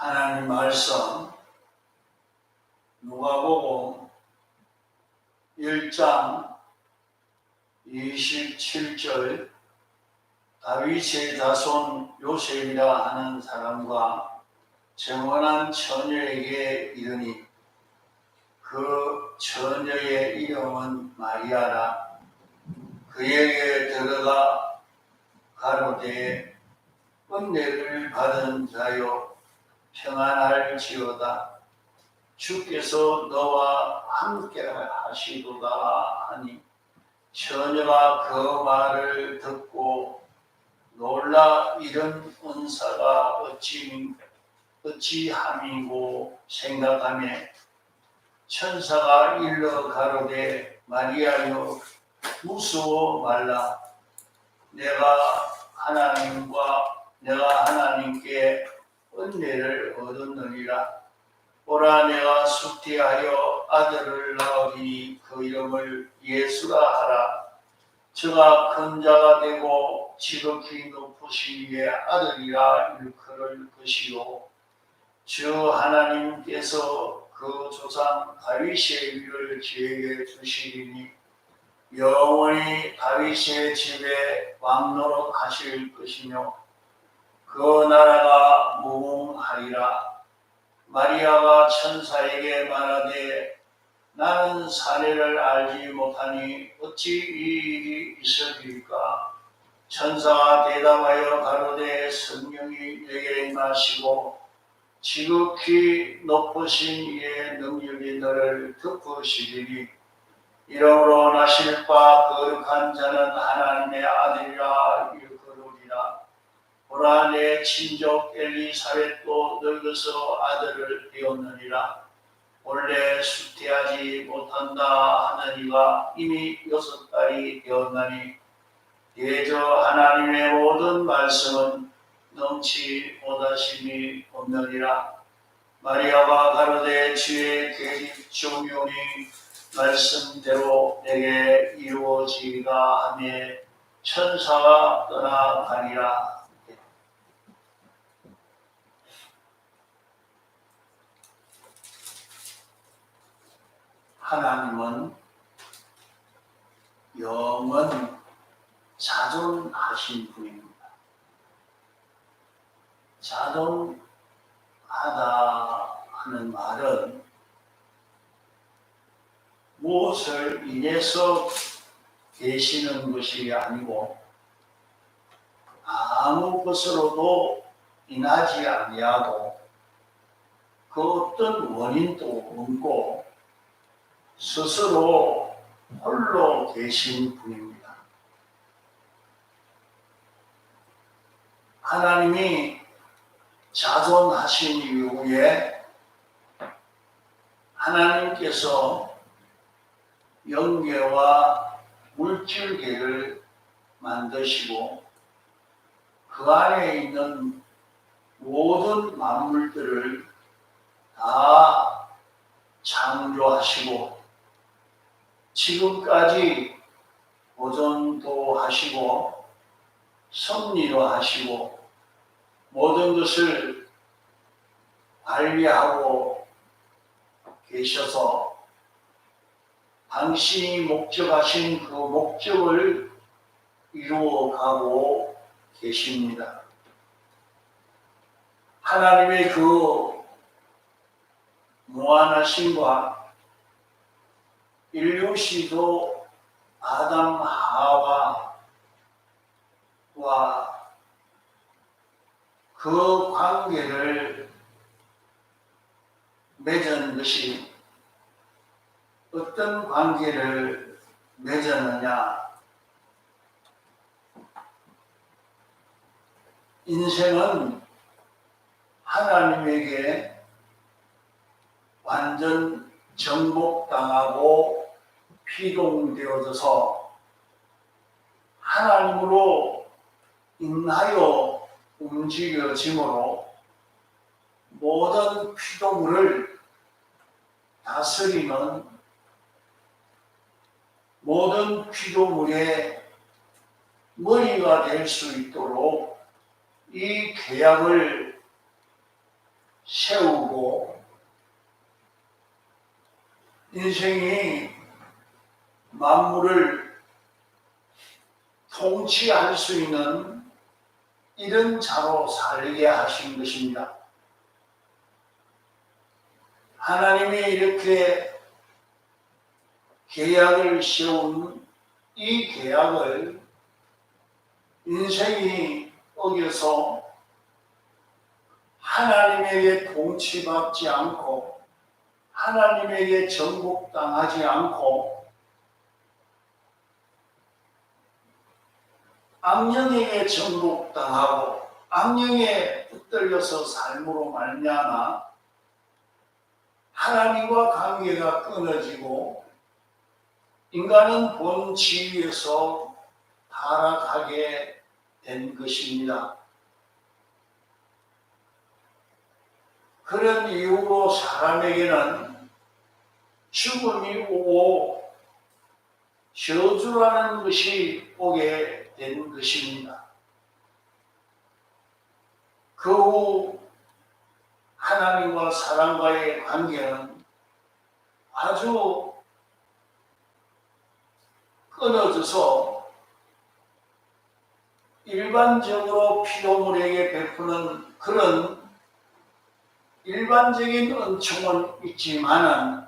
하나님 말씀 누가복음 1장 27절 다윗의 자손 요셉이라 하는 사람과 정원한 처녀에게 이르니 그 처녀의 이름은 마리아라. 그에게 들어가 가로되 은혜를 받은 자여 평안할지어다. 주께서 너와 함께 하시도다 하니 처녀가 그 말을 듣고 놀라 이런 은사가 어찌함이고 생각하며 천사가 일러 가로되 마리아여 무서워 말라. 내가 하나님께 은혜를 얻었느니라. 보라 내가 숙태하여 아들을 낳으리니 그 이름을 예수라 하라. 저가 큰 자가 되고 지극히 높으신 이의 아들이라 일컬을 것이요 주 하나님께서 그 조상 다윗의 위를 그에게 주시리니 영원히 다윗의 집에 왕노릇 하실 것이며 그 나라가 무궁하리라. 마리아가 천사에게 말하되 나는 사내를 알지 못하니 어찌 이 일이 있으리까. 천사가 대답하여 가로되 성령이 내게 임하시고 지극히 높으신 이의 능력이 너를 덮으시리니 이러므로 나실 바 거룩한 자는 하나님의 아들이라 일컬으리라. 보라 내 친족 엘리사벳도 늙어서 아들을 배웠느니라. 원래 수태하지 못한다 하느니가 이미 6달이 되었나니 대저 하나님의 모든 말씀은 넘치 못하심이 없느니라. 마리아가 가로되 주의 계집 종용이 말씀대로 내게 이루어지리라 하며 천사가 떠나가니라. 하나님은 영원 자존하신 분입니다. 자존하다 하는 말은 무엇을 인해서 계시는 것이 아니고 아무 것으로도 인하지 아니하고 그 어떤 원인도 없고 스스로 홀로 계신 분입니다. 하나님이 자존하신 이후에 하나님께서 영계와 물질계를 만드시고 그 안에 있는 모든 만물들을 다 창조하시고 지금까지 보존도 하시고 섭리도 하시고 모든 것을 관리하고 계셔서 당신이 목적하신 그 목적을 이루어가고 계십니다. 하나님의 그 무한하심과 인류시도 아담 하와와 그 관계를 맺은 것이 어떤 관계를 맺었느냐. 인생은 하나님에게 완전 정복당하고 피동되어져서 하나님으로 인하여 움직여지므로 모든 피조물을 다스리는 모든 피조물의 머리가 될 수 있도록 이 계약을 세우고 인생이 만물을 통치할 수 있는 이런 자로 살게 하신 것입니다. 하나님이 이렇게 계약을 세운 이 계약을 인생이 어겨서 하나님에게 통치받지 않고 하나님에게 정복당하지 않고 악령에게 정복당하고 악령에 붙들려서 삶으로 말미암아 하나님과 관계가 끊어지고 인간은 본 지위에서 타락하게 된 것입니다. 그런 이유로 사람에게는 죽음이 오고 저주라는 것이 오게 된 것입니다. 그 후 하나님과 사람과의 관계는 아주 끊어져서 일반적으로 피조물에게 베푸는 그런 일반적인 은총은 있지만은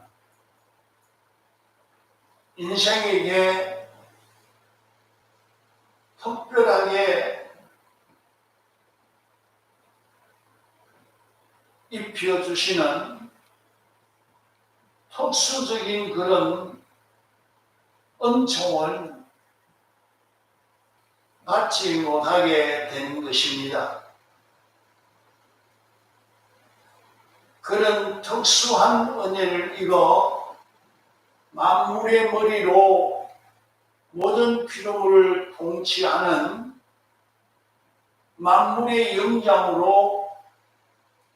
인생에게 특별하게 입혀주시는 특수적인 그런 은총을 받지 못하게 된 것입니다. 그런 특수한 은혜를 입어 만물의 머리로 모든 피조물을 통치하는 만물의 영장으로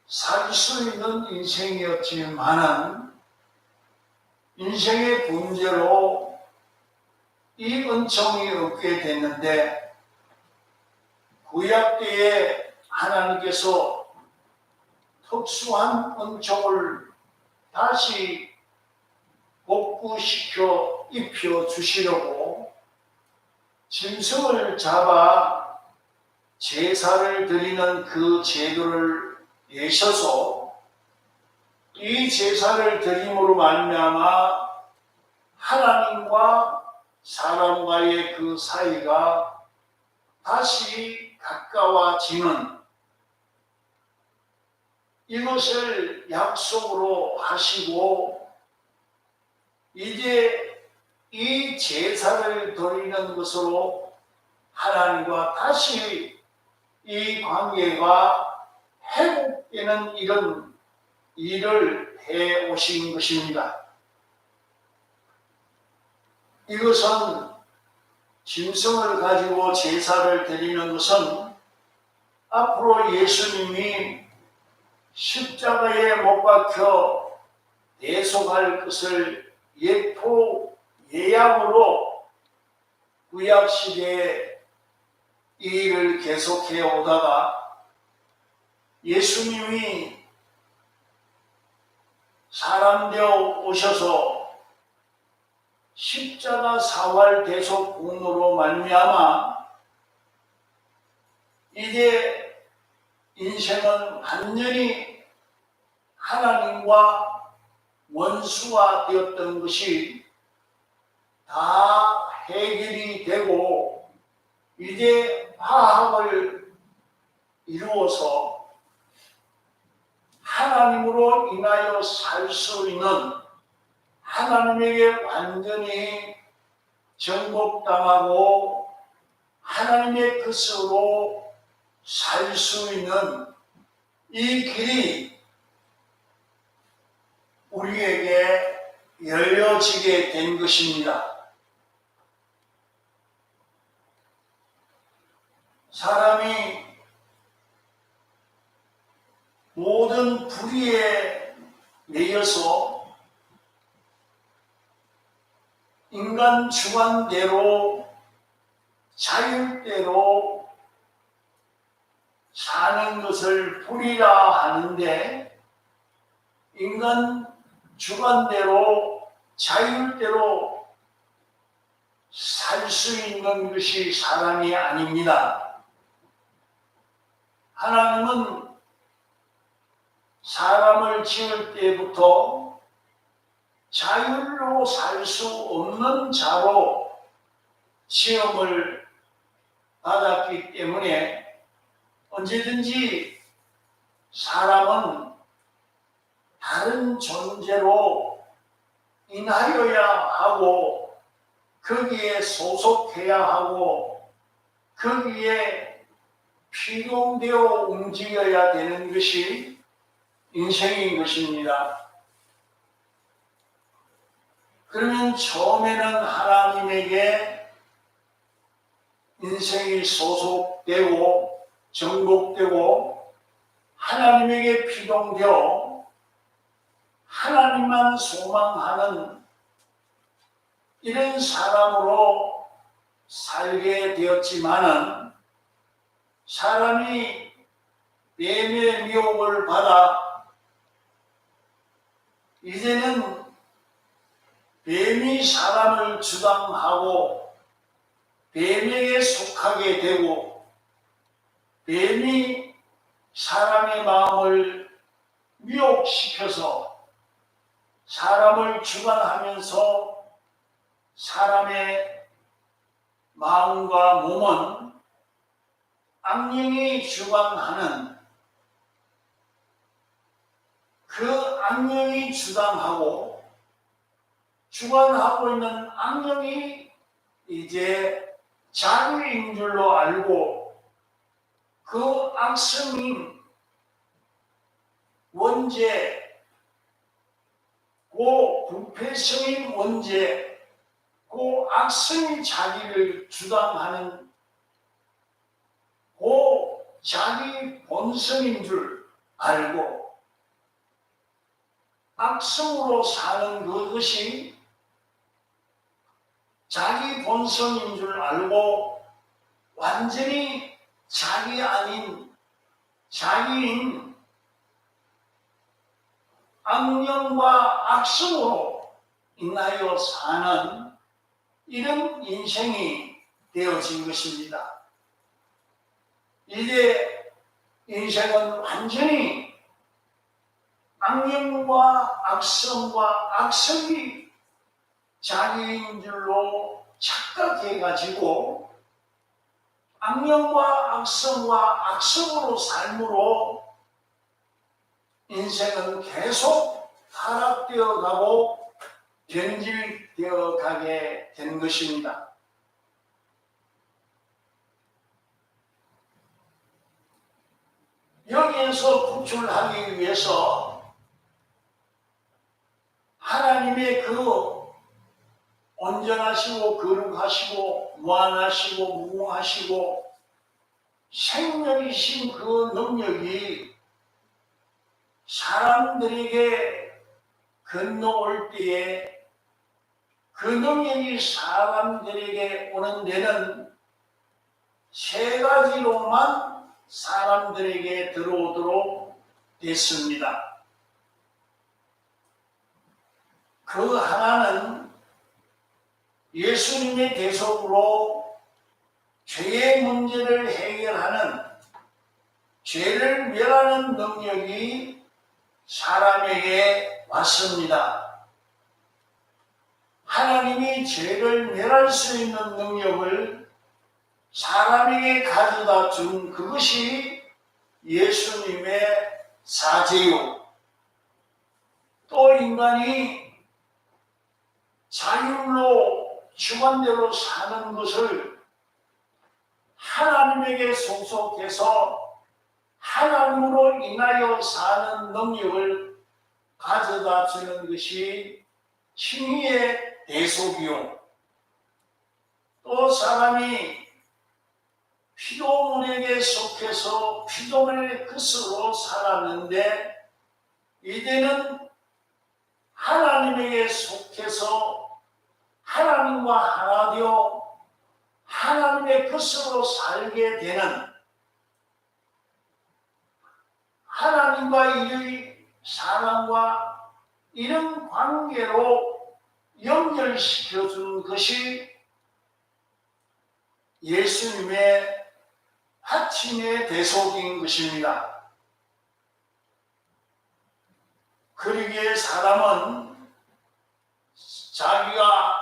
살 수 있는 인생이었지만은 인생의 문제로 이 은총이 없게 됐는데 구약 때에 하나님께서 특수한 은총을 다시 복구시켜 입혀 주시려고 짐승을 잡아 제사를 드리는 그 제도를 내셔서 이 제사를 드림으로 말미암아 하나님과 사람과의 그 사이가 다시 가까워지는 이것을 약속으로 하시고 이제 이 제사를 드리는 것으로 하나님과 다시 이 관계가 회복되는 이런 일을 해 오신 것입니다. 이것은 짐승을 가지고 제사를 드리는 것은 앞으로 예수님이 십자가에 못 박혀 대속할 것을 예포 예양으로 구약 시대에 이 일을 계속해 오다가 예수님이 사람 되어 오셔서 십자가 사활 대속 공로로 말미암아 이제 인생은 완전히 하나님과 원수가 되었던 것이 다 해결이 되고 이제 화합을 이루어서 하나님으로 인하여 살 수 있는 하나님에게 완전히 정복당하고 하나님의 뜻으로 살 수 있는 이 길이 우리에게 열려지게 된 것입니다. 사람이 모든 불의에 매여서 인간 주관대로 자율대로 사는 것을 불의라 하는데 인간 주관대로 자율대로 살 수 있는 것이 사람이 아닙니다. 하나님은 사람을 지을 때부터 자율로 살 수 없는 자로 시험을 받았기 때문에 언제든지 사람은 다른 존재로 인하여야 하고 거기에 소속해야 하고 거기에 필요되어 움직여야 되는 것이 인생인 것입니다. 그러면 처음에는 하나님에게 인생이 소속되고 정복되고 하나님에게 필요되어 하나님만 소망하는 이런 사람으로 살게 되었지만은 사람이 뱀의 미혹을 받아 이제는 뱀이 사람을 주장하고 뱀에게 속하게 되고 뱀이 사람의 마음을 미혹시켜서 사람을 주관하면서 사람의 마음과 몸은 악령이 주관하는 그 악령이 주장하고 주관하고 있는 악령이 이제 자기인 줄로 알고 그 악성인 원죄, 그 부패성인 원죄, 그 악성이 자기를 주장하는 그 자기 본성인 줄 알고 악성으로 사는 그것이 자기 본성인 줄 알고 완전히 자기 아닌 자기인 악령과 악성으로 인하여 사는 이런 인생이 되어진 것입니다. 이제 인생은 완전히 악령과 악성과 악성이 자기인 줄로 착각해가지고 악령과 악성과 악성으로 삶으로 인생은 계속 타락되어 가고 변질되어 가게 된 것입니다. 여기에서 구출하기 위해서 하나님의 그 온전하시고 거룩하시고 무한하시고 무궁하시고 생명이신 그 능력이 사람들에게 건너올 때에 그 능력이 사람들에게 오는 데는 세 가지로만 사람들에게 들어오도록 됐습니다. 그 하나는 예수님의 대속으로 죄의 문제를 해결하는 죄를 멸하는 능력이 사람에게 왔습니다. 하나님이 죄를 멸할 수 있는 능력을 사람에게 가져다 준 그것이 예수님의 사죄요. 또 인간이 자율로 주관대로 사는 것을 하나님에게 소속해서 하나님으로 인하여 사는 능력을 가져다 주는 것이 칭의의 대속이요. 또 사람이 피조물에게 속해서 피조물의 것으로 살았는데 이제는 하나님에게 속해서 하나님과 하나 되어 하나님의 것으로 살게 되는 하나님과 이의 사람과 이런 관계로 연결시켜 주는 것이 예수님의 아침의 대속인 것입니다. 그러기에 사람은 자기가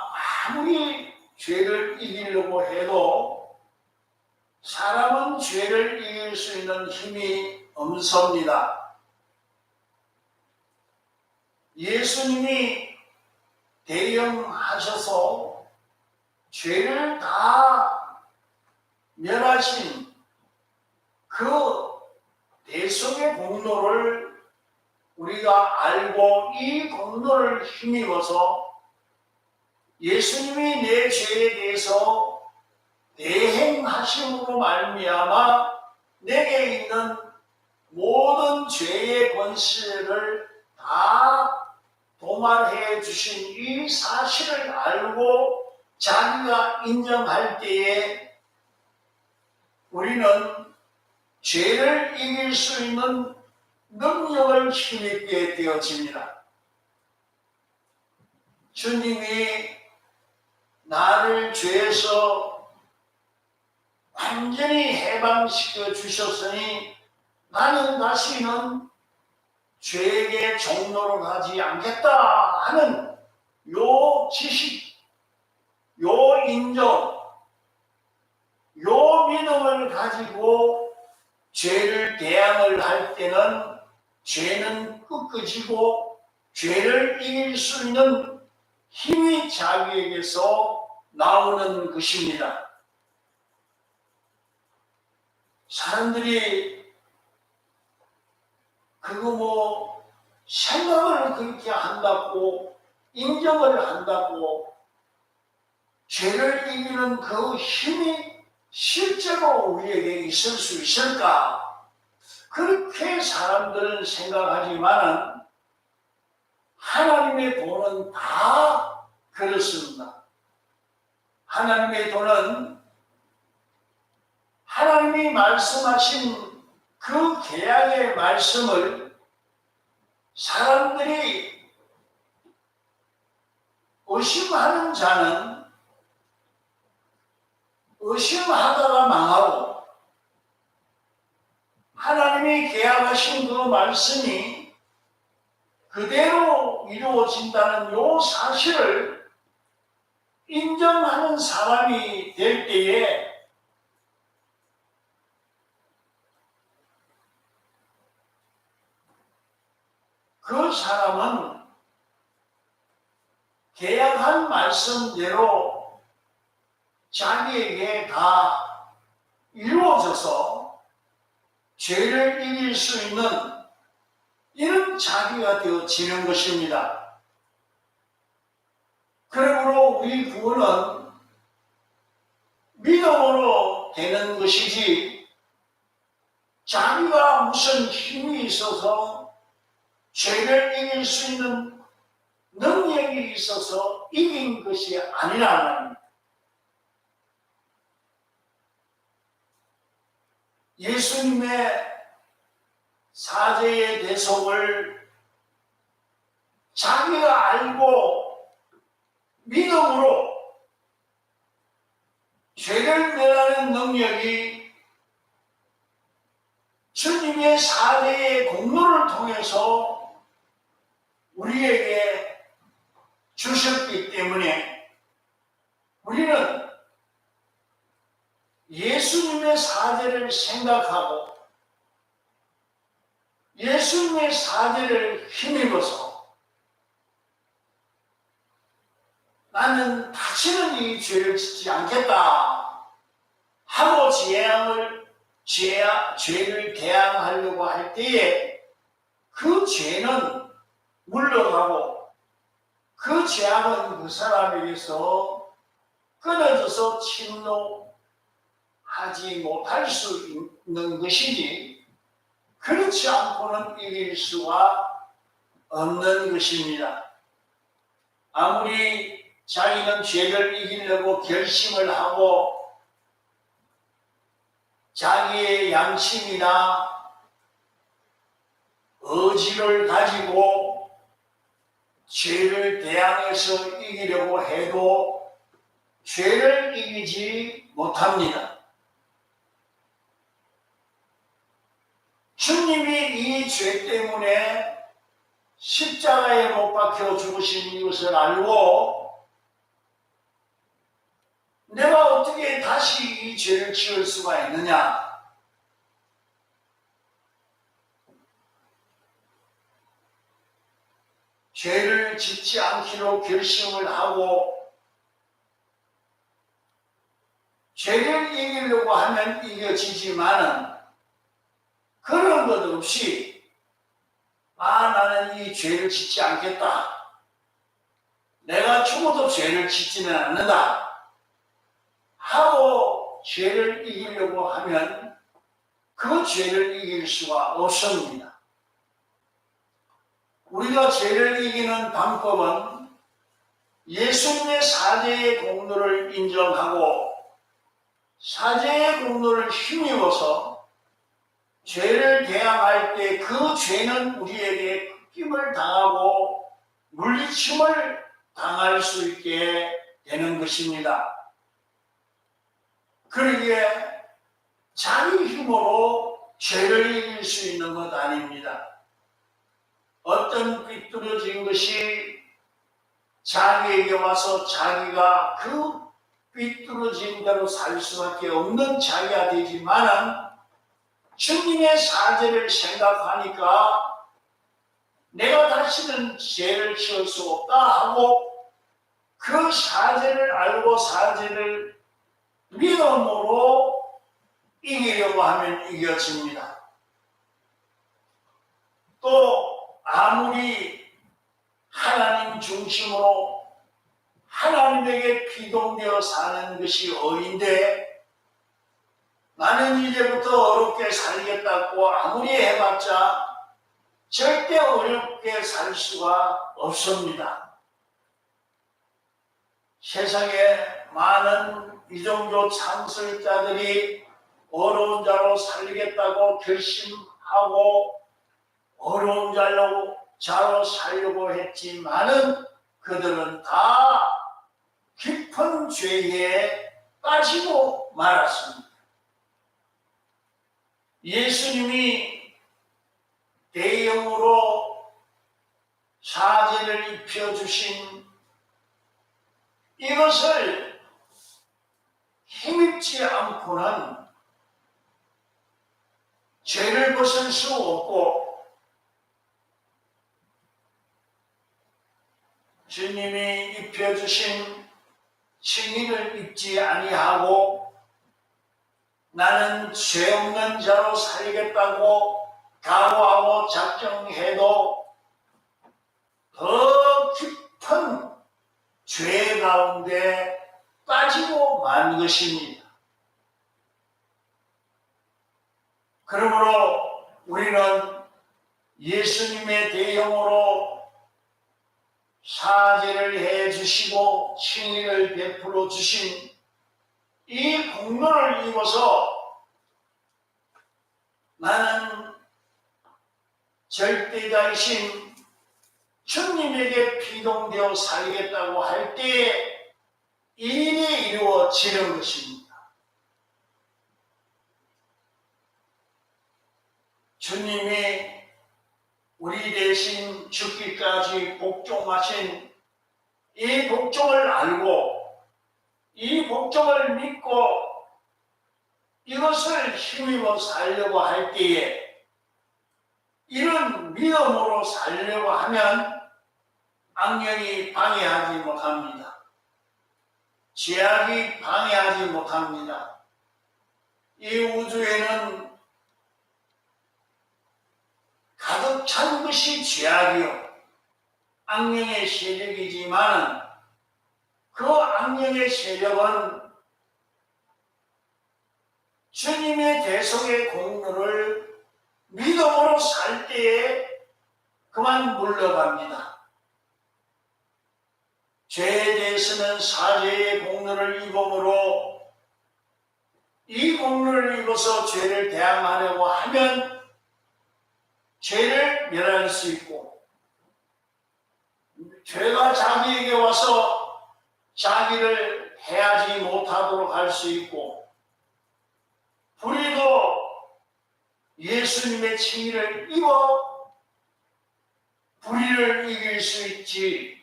아무리 죄를 이기려고 해도 사람은 죄를 이길 수 있는 힘이 없습니다. 예수님이 대형하셔서 죄를 다 멸하신 그 대속의 공로를 우리가 알고 이 공로를 힘입어서 예수님이 내 죄에 대해서 대행하심으로 말미암아 내게 있는 모든 죄의 권세를 다 도말해 주신 이 사실을 알고 자기가 인정할 때에 우리는 죄를 이길 수 있는 능력을 힘입게 되어집니다. 주님이 나를 죄에서 완전히 해방시켜 주셨으니 나는 다시는 죄에게 종로를 하지 않겠다 하는 요 지식, 요 인정, 요 믿음을 가지고 죄를 대항을 할 때는 죄는 끄끄지고 죄를 이길 수 있는 힘이 자기에게서 나오는 것입니다. 사람들이 그거 생각을 그렇게 한다고 인정을 한다고 죄를 이기는 그 힘이 실제로 우리에게 있을 수 있을까? 그렇게 사람들은 생각하지만 하나님의 도는 다 그렇습니다. 하나님의 도는 하나님이 말씀하신 그 계약의 말씀을 사람들이 의심하는 자는 의심하다가 망하고 하나님이 계약하신 그 말씀이 그대로 이루어진다는 요 사실을 인정하는 사람이 될 때에 그 사람은 계약한 말씀대로 자기에게 다 이루어져서 죄를 이길 수 있는 이런 자기가 되어지는 것입니다. 그러므로 우리 구원은 믿음으로 되는 것이지 자기가 무슨 힘이 있어서 죄를 이길 수 있는 능력이 있어서 이긴 것이 아니라는 말입니다. 예수님의 사죄의 대속을 자기가 알고 믿음으로 죄를 멸하는 능력이 주님의 사죄의 공로를 통해서 우리에게 주셨기 때문에 우리는 예수님의 사죄를 생각하고 예수님의 사죄를 힘입어서 나는 다시는 이 죄를 짓지 않겠다 하고 죄를 대항하려고 할 때에 그 죄는 물러가고 그 죄악은 그 사람에게서 끊어져서 침노하지 못할 수 있는 것이지 그렇지 않고는 이길 수가 없는 것입니다. 아무리 자기는 죄를 이기려고 결심을 하고 자기의 양심이나 의지를 가지고 죄를 대항해서 이기려고 해도 죄를 이기지 못합니다. 주님이 이 죄 때문에 십자가에 못 박혀 죽으신 이것을 알고 내가 어떻게 다시 이 죄를 지을 수가 있느냐? 죄를 짓지 않기로 결심을 하고 죄를 이기려고 하면 이겨지지만은 그런 것 없이 나는 이 죄를 짓지 않겠다. 내가 죽어도 죄를 짓지는 않는다. 하고 죄를 이기려고 하면 그 죄를 이길 수가 없습니다. 우리가 죄를 이기는 방법은 예수님의 사죄의 공로를 인정하고 사죄의 공로를 힘입어서 죄를 대항할 때 그 죄는 우리에게 꺾임을 당하고 물리침을 당할 수 있게 되는 것입니다. 그러기에 자기 힘으로 죄를 이길 수 있는 것 아닙니다. 어떤 삐뚤어진 것이 자기에게 와서 자기가 그 삐뚤어진 대로 살 수밖에 없는 자기가 되지만은 주님의 사죄를 생각하니까 내가 다시는 죄를 지을 수 없다 하고 그 사죄를 알고 사죄를 믿음으로 이기려고 하면 이겨집니다. 또 아무리 하나님 중심으로 하나님에게 피동되어 사는 것이 어인데 나는 이제부터 어렵게 살겠다고 아무리 해봤자 절대 어렵게 살 수가 없습니다. 세상에 많은 이종교 창설자들이 어려운 자로 살겠다고 결심하고 어려운 자로 살려고 했지만은 그들은 다 깊은 죄에 빠지고 말았습니다. 예수님이 대형으로 사죄를 입혀주신 이것을 힘입지 않고는 죄를 벗을 수 없고 주님이 입혀주신 칭의를 입지 아니하고 나는 죄 없는 자로 살겠다고 각오하고 작정해도 더 깊은 죄 가운데 빠지고 만 것입니다. 그러므로 우리는 예수님의 대형으로 사죄를 해주시고 칭의를 베풀어 주신 이 공로를 입어서 나는 절대자이신 주님에게 피동되어 살겠다고 할 때에 일이 이루어지는 것입니다. 주님이 우리 대신 죽기까지 복종하신 이 복종을 알고 이 복종을 믿고 이것을 힘입어 살려고 할 때에 이런 믿음으로 살려고 하면 악령이 방해하지 못합니다. 죄악이 방해하지 못합니다. 이 우주에는 가득 찬 것이 죄악이요 악령의 세력이지만 그 악령의 세력은 주님의 대속의 공로를 믿음으로 살 때에 그만 물러갑니다. 죄에 대해서는 사죄의 공로를 입음으로 이 공로를 입어서 죄를 대항하려고 하면 죄를 멸할 수 있고, 죄가 자기에게 와서 자기를 해하지 못하도록 할 수 있고, 불의도 예수님의 칭의를 입어 불의를 이길 수 있지,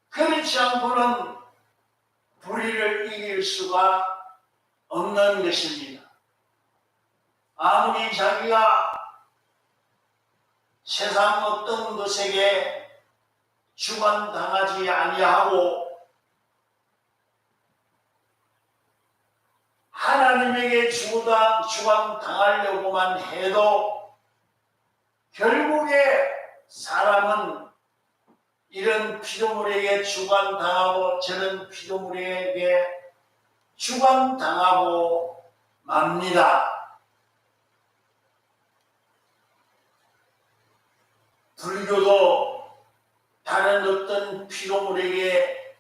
그렇지 않고는 불의를 이길 수가 없는 것입니다. 아무리 자기가 세상 어떤 것에게 주관당하지 아니하고 하나님에게 주관당하려고만 해도 결국에 사람은 이런 피조물에게 주관당하고 저런 피조물에게 주관당하고 맙니다. 불교도 다른 어떤 피조물에게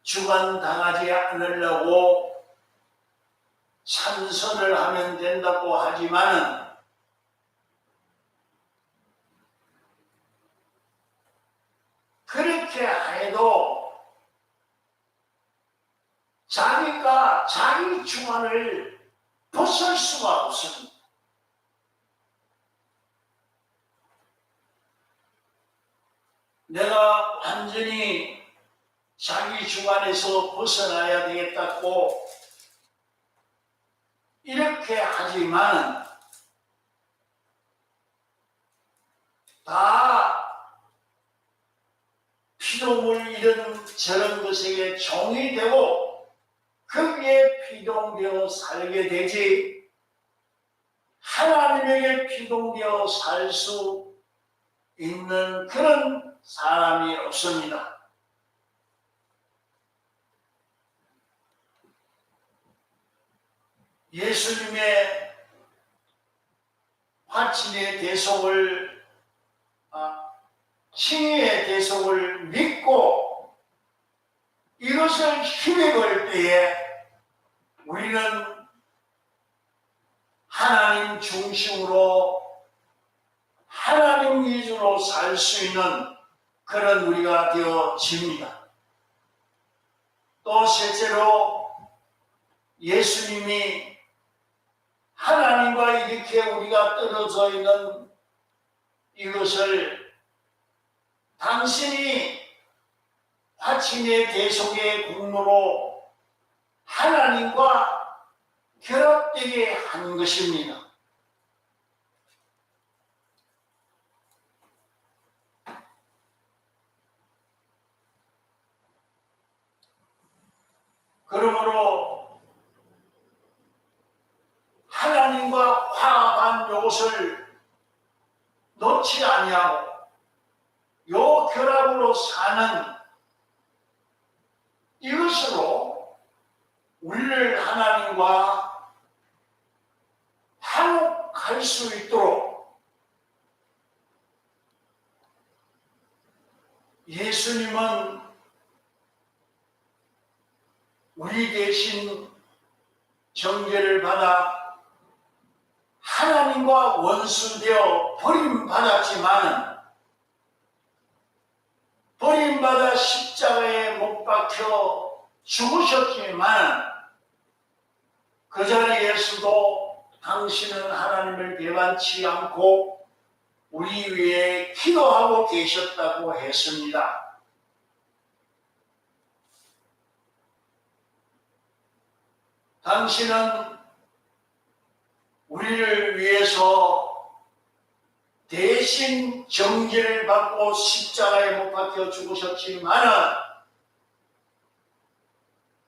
주관당하지 않으려고 참선을 하면 된다고 하지만은 그렇게 해도 자기가 자기 주관을 벗을 수가 없습니다. 내가 완전히 자기 주관에서 벗어나야 되겠다고 이렇게 하지만 다 피조물 이런 저런 것에게 종이 되고 거기에 피동되어 살게 되지 하나님에게 피동되어 살 수 있는 그런 사람이 없습니다. 예수님의 화친의 대속을 칭의의 대속을 믿고 이것을 힘입을 때에 우리는 하나님 중심으로 하나님 위주로 살 수 있는 그런 우리가 되어집니다. 또 실제로 예수님이 하나님과 이렇게 우리가 떨어져 있는 이것을 당신이 화친의 대속의 공로로 하나님과 결합되게 한 것입니다. 그러므로 하나님과 화합한 요것을 놓지 아니하고 요 결합으로 사는 이것으로 우리를 하나님과 화목할 수 있도록 예수님은 우리 대신 정죄를 받아 하나님과 원수되어 버림받았지만 버림받아 십자가에 못 박혀 죽으셨지만 그 자리에서도 당신은 하나님을 배반치 않고 우리 위해 기도하고 계셨다고 했습니다. 당신은 우리를 위해서 대신 정죄를 받고 십자가에 못 박혀 죽으셨지만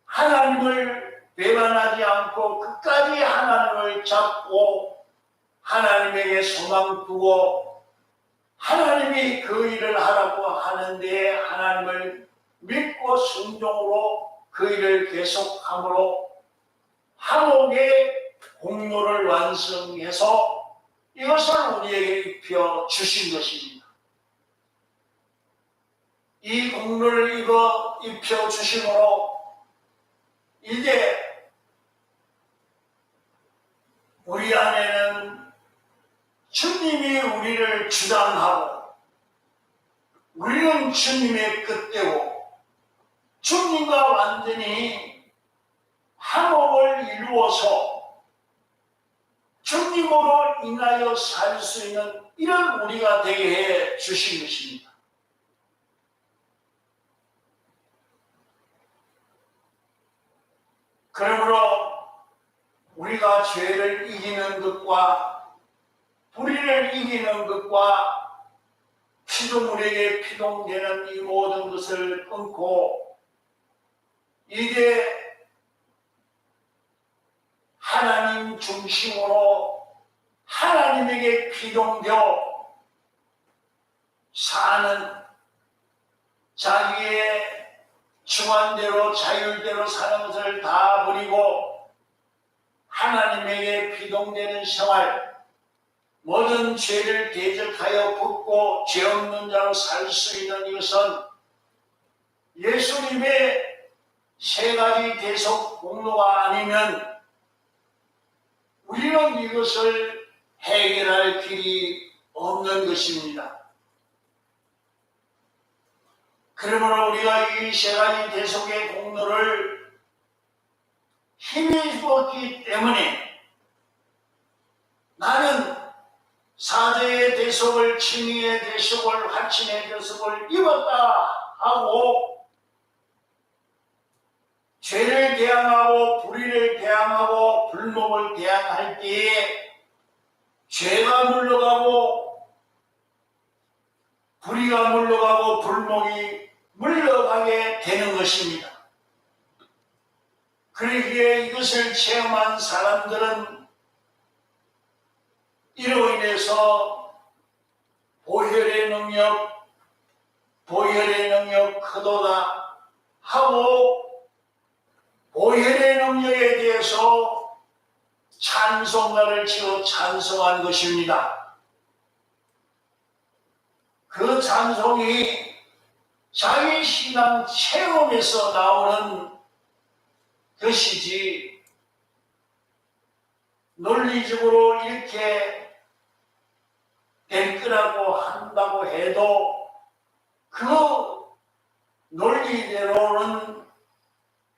하나님을 배반하지 않고 끝까지 하나님을 잡고 하나님에게 소망 두고 하나님이 그 일을 하라고 하는데 하나님을 믿고 순종으로 그 일을 계속함으로 화목의 공로를 완성해서 이것을 우리에게 입혀 주신 것입니다. 이 공로를 입혀 주심으로 이제 우리 안에는 우리를 주장하고 우리는 주님의 끝되고 주님과 완전히 화목을 이루어서 주님으로 인하여 살 수 있는 이런 우리가 되게 해 주신 것입니다. 그러므로 우리가 죄를 이기는 것과 불의를 이기는 것과 피조물에게 피동되는 이 모든 것을 끊고 이제 하나님 중심으로 하나님에게 피동되어 사는 자기의 주관대로 자율대로 사는 것을 다 버리고 하나님에게 피동되는 생활, 모든 죄를 대적하여 벗고 죄 없는 자로 살 수 있는 이것은 예수님의 세 가지 대속 공로가 아니면 우리는 이것을 해결할 길이 없는 것입니다. 그러므로 우리가 이 세 가지 대속의 공로를 힘입었기 때문에 나는 사죄의 대속을, 칭의의 대속을, 화친의 대속을 입었다 하고 죄를 대항하고 불의를 대항하고 불목을 대항할 때에 죄가 물러가고 불의가 물러가고 불목이 물러가게 되는 것입니다. 그러기에 이것을 체험한 사람들은 이로 인해서 보혈의 능력 크도다 하고 보혈의 능력에 대해서 찬송가를 지어 찬송한 것입니다. 그 찬송이 자기 신앙 체험에서 나오는 것이지 논리적으로 이렇게 될 거라고 한다고 해도 그 논리대로는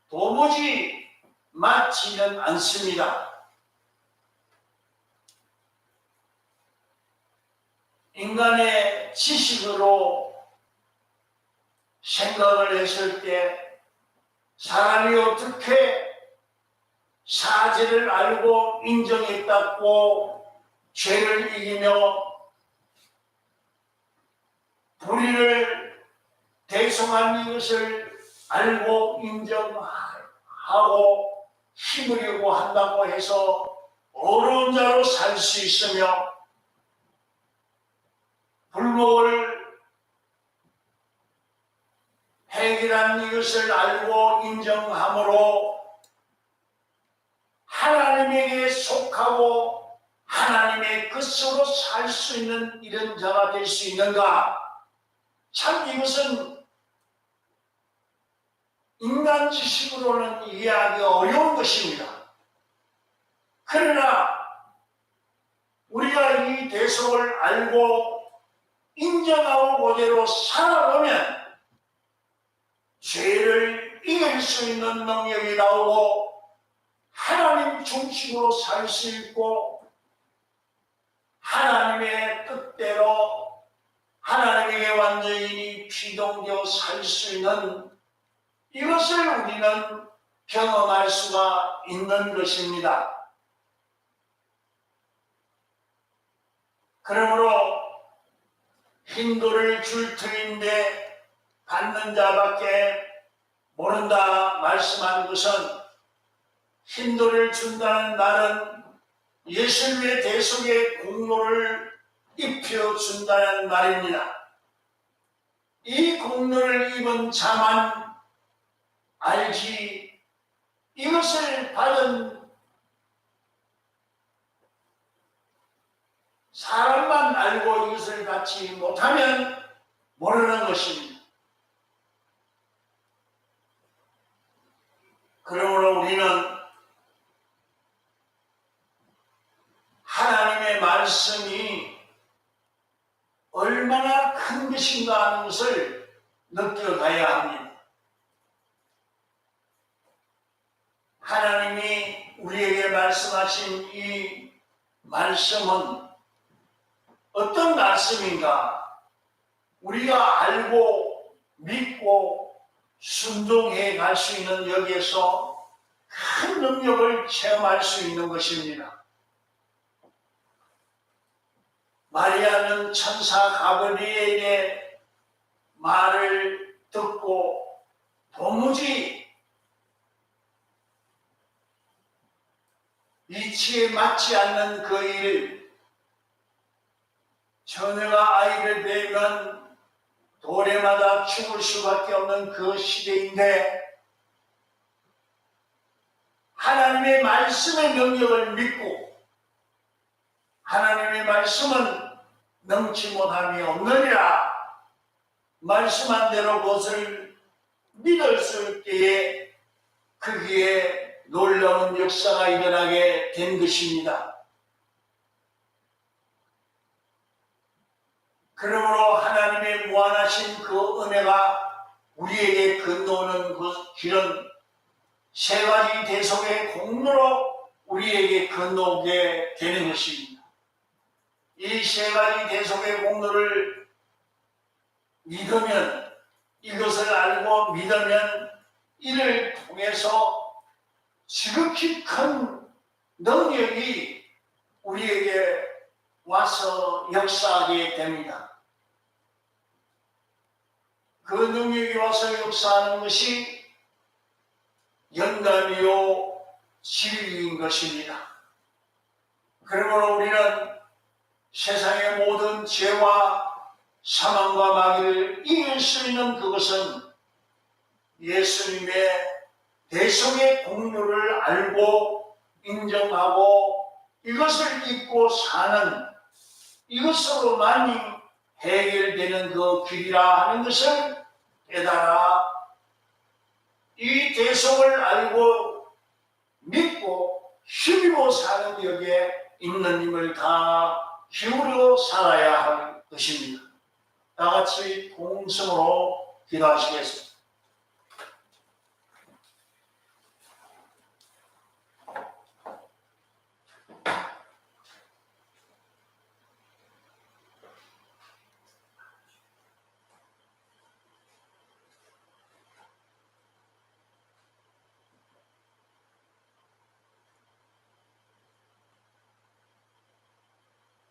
도무지 맞지는 않습니다. 인간의 지식으로 생각을 했을 때 사람이 어떻게 사죄를 알고 인정했다고 죄를 이기며 불의를 대성한 이것을 알고 인정하고 힘으려고 한다고 해서 어려운 자로 살 수 있으며 불목을 해결한 이것을 알고 인정함으로 하나님에게 속하고 하나님의 것으로 살 수 있는 이런 자가 될 수 있는가? 참 이것은 인간 지식으로는 이해하기 어려운 것입니다. 그러나 우리가 이 대속을 알고 인정하고 그대로 살아보면 죄를 이길 수 있는 능력이 나오고 하나님 중심으로 살 수 있고 하나님의 뜻대로 하나님에게 완전히 피동되어 살 수 있는 이것을 우리는 경험할 수가 있는 것입니다. 그러므로 인도를 줄 터인데 받는 자밖에 모른다 말씀한 것은 인도를 준다는 말은 예수님의 대속의 공로를 입혀준다는 말입니다. 이 공로를 입은 자만 알지 이것을 받은 사람만 알고 이것을 갖지 못하면 모르는 것입니다. 그러므로 우리는 하나님의 말씀이 느껴가야 합니다. 하나님이 우리에게 말씀하신 이 말씀은 어떤 말씀인가? 우리가 알고 믿고 순종해 갈 수 있는 여기에서 큰 능력을 체험할 수 있는 것입니다. 마리아는 천사 가브리엘의 말을 듣고 도무지 이치에 맞지 않는 그 일, 처녀가 아이를 배면 도래마다 죽을 수밖에 없는 그 시대인데 하나님의 말씀의 능력을 믿고 하나님의 말씀은 능치 못함이 없느니라 말씀한 대로 그것을 믿었을 때에 거기에 놀라운 역사가 일어나게 된 것입니다. 그러므로 하나님의 무한하신 그 은혜가 우리에게 건너오는 그 길은 세 가지 대속의 공로로 우리에게 건너오게 되는 것입니다. 이 세 가지 대속의 공로를 믿으면, 이것을 알고 믿으면 이를 통해서 지극히 큰 능력이 우리에게 와서 역사하게 됩니다. 그 능력이 와서 역사하는 것이 영감이요 진리인 것입니다. 그러므로 우리는 세상의 모든 죄와 사망과 마귀를 이길 수 있는 그것은 예수님의 대속의 공로를 알고 인정하고 이것을 잊고 사는 이것으로만이 해결되는 그 길이라 하는 것을 깨달아 이 대속을 알고 믿고 힘입어 사는 여기에 있는 힘을 다 기울여 살아야 할 것입니다. 다 같이 공성으로 기도하시겠습니다.